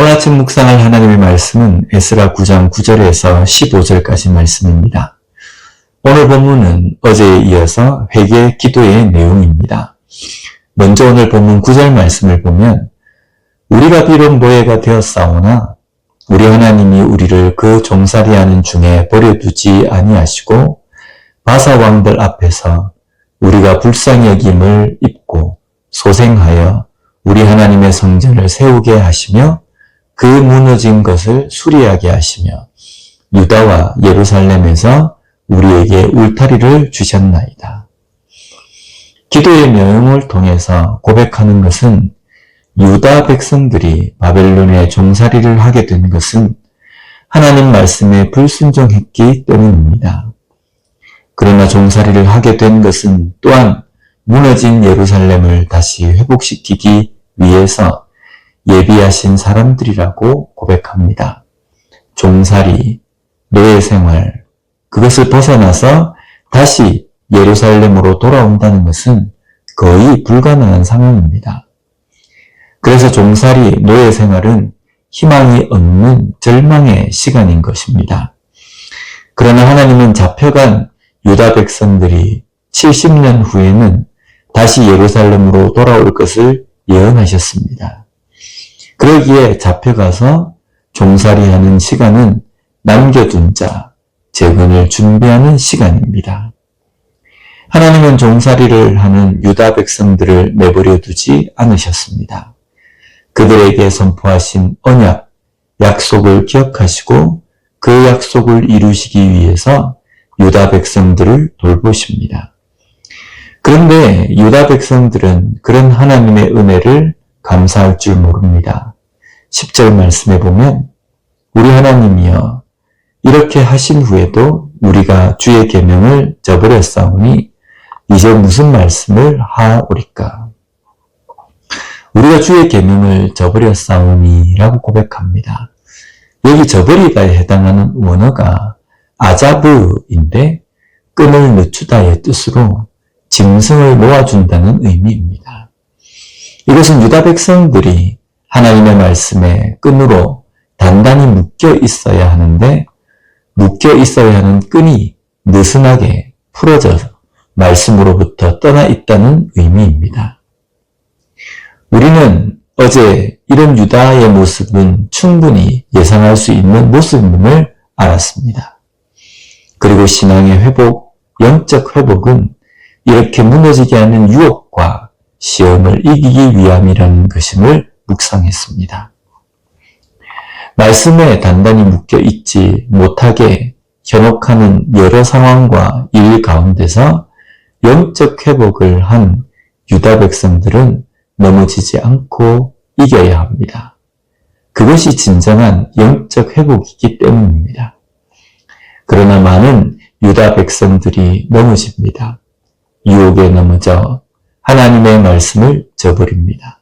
오늘 아침 묵상할 하나님의 말씀은 에스라 9장 9절에서 15절까지 말씀입니다. 오늘 본문은 어제에 이어서 회개 기도의 내용입니다. 먼저 오늘 본문 9절 말씀을 보면 우리가 비록 노예가 되었사오나 우리 하나님이 우리를 그 종살이하는 중에 버려두지 아니하시고 바사 왕들 앞에서 우리가 불쌍히 여김을 입고 소생하여 우리 하나님의 성전을 세우게 하시며 그 무너진 것을 수리하게 하시며 유다와 예루살렘에서 우리에게 울타리를 주셨나이다. 기도의 내용을 통해서 고백하는 것은 유다 백성들이 바벨론의 종살이를 하게 된 것은 하나님 말씀에 불순종했기 때문입니다. 그러나 종살이를 하게 된 것은 또한 무너진 예루살렘을 다시 회복시키기 위해서 예비하신 사람들이라고 고백합니다. 종살이, 노예 생활, 그것을 벗어나서 다시 예루살렘으로 돌아온다는 것은 거의 불가능한 상황입니다. 그래서 종살이, 노예 생활은 희망이 없는 절망의 시간인 것입니다. 그러나 하나님은 잡혀간 유다 백성들이 70년 후에는 다시 예루살렘으로 돌아올 것을 예언하셨습니다. 그러기에 잡혀가서 종살이하는 시간은 남겨둔 자, 재건을 준비하는 시간입니다. 하나님은 종살이를 하는 유다 백성들을 내버려 두지 않으셨습니다. 그들에게 선포하신 언약, 약속을 기억하시고 그 약속을 이루시기 위해서 유다 백성들을 돌보십니다. 그런데 유다 백성들은 그런 하나님의 은혜를 감사할 줄 모릅니다. 10절 말씀에 보면 우리 하나님이여 이렇게 하신 후에도 우리가 주의 계명을 저버렸사오니 이제 무슨 말씀을 하오리까? 우리가 주의 계명을 저버렸사오니 라고 고백합니다. 여기 저버리다에 해당하는 원어가 아자브인데 끈을 늦추다의 뜻으로 짐승을 놓아준다는 의미입니다. 이것은 유다 백성들이 하나님의 말씀에 끈으로 단단히 묶여 있어야 하는데 묶여 있어야 하는 끈이 느슨하게 풀어져 말씀으로부터 떠나 있다는 의미입니다. 우리는 어제 이런 유다의 모습은 충분히 예상할 수 있는 모습임을 알았습니다. 그리고 신앙의 회복, 영적 회복은 이렇게 무너지게 하는 유혹과 시험을 이기기 위함이라는 것임을 묵상했습니다. 말씀에 단단히 묶여 있지 못하게 현혹하는 여러 상황과 일 가운데서 영적 회복을 한 유다 백성들은 넘어지지 않고 이겨야 합니다. 그것이 진정한 영적 회복이기 때문입니다. 그러나 많은 유다 백성들이 넘어집니다. 유혹에 넘어져 하나님의 말씀을 저버립니다.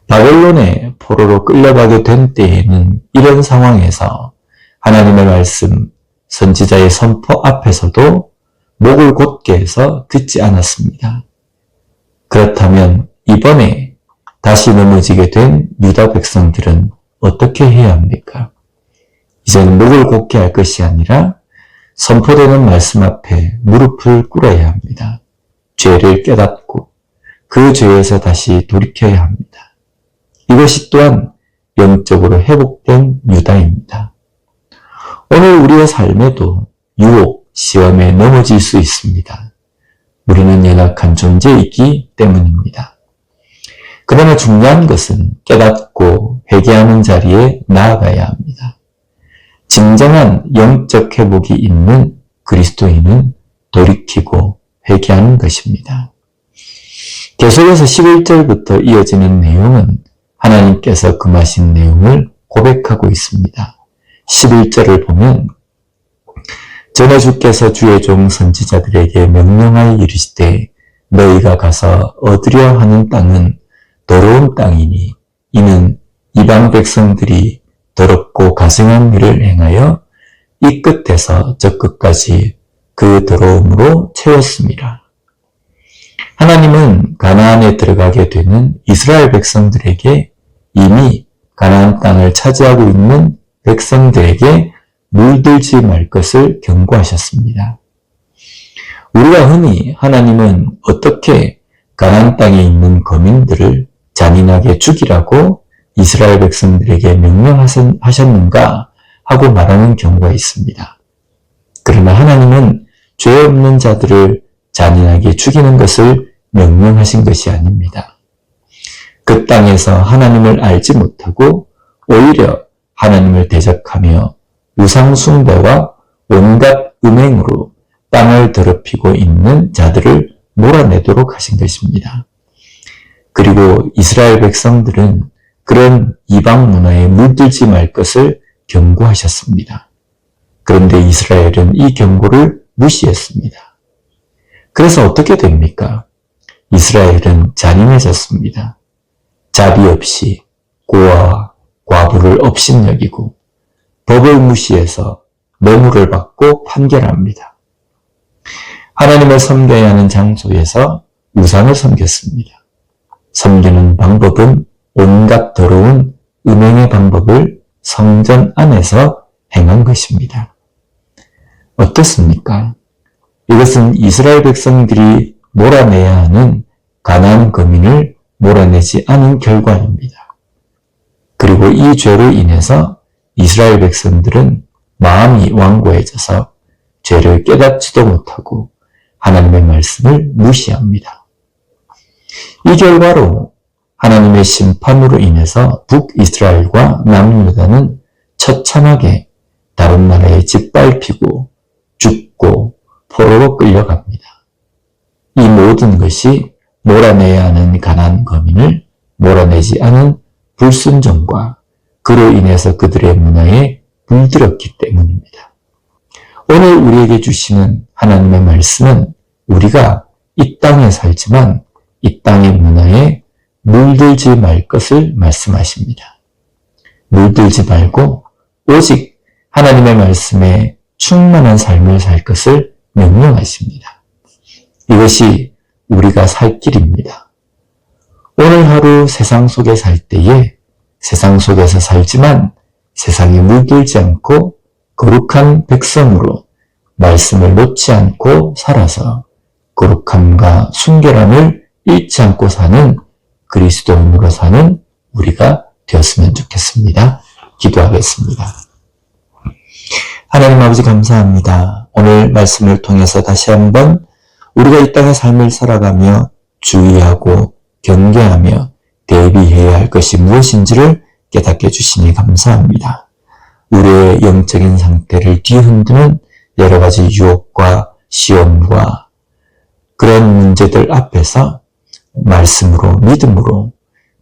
바벨론의 포로로 끌려가게 된 때에는 이런 상황에서 하나님의 말씀, 선지자의 선포 앞에서도 목을 곧게 해서 듣지 않았습니다. 그렇다면 이번에 다시 넘어지게 된 유다 백성들은 어떻게 해야 합니까? 이제는 목을 곧게 할 것이 아니라 선포되는 말씀 앞에 무릎을 꿇어야 합니다. 죄를 깨닫고 그 죄에서 다시 돌이켜야 합니다. 이것이 또한 영적으로 회복된 유다입니다. 오늘 우리의 삶에도 유혹, 시험에 넘어질 수 있습니다. 우리는 연약한 존재이기 때문입니다. 그러나 중요한 것은 깨닫고 회개하는 자리에 나아가야 합니다. 진정한 영적 회복이 있는 그리스도인은 돌이키고 회개하는 것입니다. 계속해서 11절부터 이어지는 내용은 하나님께서 금하신 내용을 고백하고 있습니다. 11절을 보면 전에 주께서 주의 종 선지자들에게 명령하여 이르시되 너희가 가서 얻으려 하는 땅은 더러운 땅이니 이는 이방 백성들이 더럽고 가증한 일을 행하여 이 끝에서 저 끝까지 그 더러움으로 채웠습니다. 하나님은 가나안에 들어가게 되는 이스라엘 백성들에게 이미 가나안 땅을 차지하고 있는 백성들에게 물들지 말 것을 경고하셨습니다. 우리가 흔히 하나님은 어떻게 가나안 땅에 있는 거민들을 잔인하게 죽이라고 이스라엘 백성들에게 명령하셨는가 하고 말하는 경우가 있습니다. 그러나 하나님은 죄 없는 자들을 잔인하게 죽이는 것을 명령하신 것이 아닙니다. 그 땅에서 하나님을 알지 못하고 오히려 하나님을 대적하며 우상 숭배와 온갖 음행으로 땅을 더럽히고 있는 자들을 몰아내도록 하신 것입니다. 그리고 이스라엘 백성들은 그런 이방 문화에 물들지 말 것을 경고하셨습니다. 그런데 이스라엘은 이 경고를 무시했습니다. 그래서 어떻게 됩니까? 이스라엘은 잔인해졌습니다. 자비 없이 고아와 과부를 업신여기고 법을 무시해서 뇌물을 받고 판결합니다. 하나님을 섬겨야 하는 장소에서 우상을 섬겼습니다. 섬기는 방법은 온갖 더러운 음행의 방법을 성전 안에서 행한 것입니다. 어떻습니까? 이것은 이스라엘 백성들이 몰아내야 하는 가나안 거민을 몰아내지 않은 결과입니다. 그리고 이 죄로 인해서 이스라엘 백성들은 마음이 완고해져서 죄를 깨닫지도 못하고 하나님의 말씀을 무시합니다. 이 결과로 하나님의 심판으로 인해서 북이스라엘과 남유다는 처참하게 다른 나라에 짓밟히고 죽고 포로로 끌려갑니다. 이 모든 것이 몰아내야 하는 가나안 거민을 몰아내지 않은 불순종과 그로 인해서 그들의 문화에 물들었기 때문입니다. 오늘 우리에게 주시는 하나님의 말씀은 우리가 이 땅에 살지만 이 땅의 문화에 물들지 말 것을 말씀하십니다. 물들지 말고 오직 하나님의 말씀에 충만한 삶을 살 것을 명령하십니다. 이것이 우리가 살 길입니다. 오늘 하루 세상 속에 살 때에 세상 속에서 살지만 세상에 물들지 않고 거룩한 백성으로 말씀을 놓지 않고 살아서 거룩함과 순결함을 잃지 않고 사는 그리스도인으로 사는 우리가 되었으면 좋겠습니다. 기도하겠습니다. 하나님 아버지 감사합니다. 오늘 말씀을 통해서 다시 한번 우리가 이 땅의 삶을 살아가며 주의하고 경계하며 대비해야 할 것이 무엇인지를 깨닫게 해주시니 감사합니다. 우리의 영적인 상태를 뒤흔드는 여러 가지 유혹과 시험과 그런 문제들 앞에서 말씀으로 믿음으로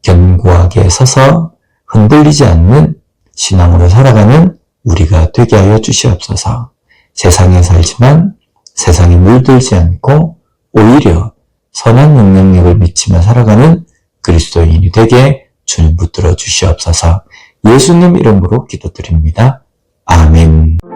견고하게 서서 흔들리지 않는 신앙으로 살아가는 우리가 되게 하여 주시옵소서. 세상에 살지만 세상에 물들지 않고 오히려 선한 영향력을 미치며 살아가는 그리스도인이 되게 주님 붙들어 주시옵소서. 예수님 이름으로 기도드립니다. 아멘.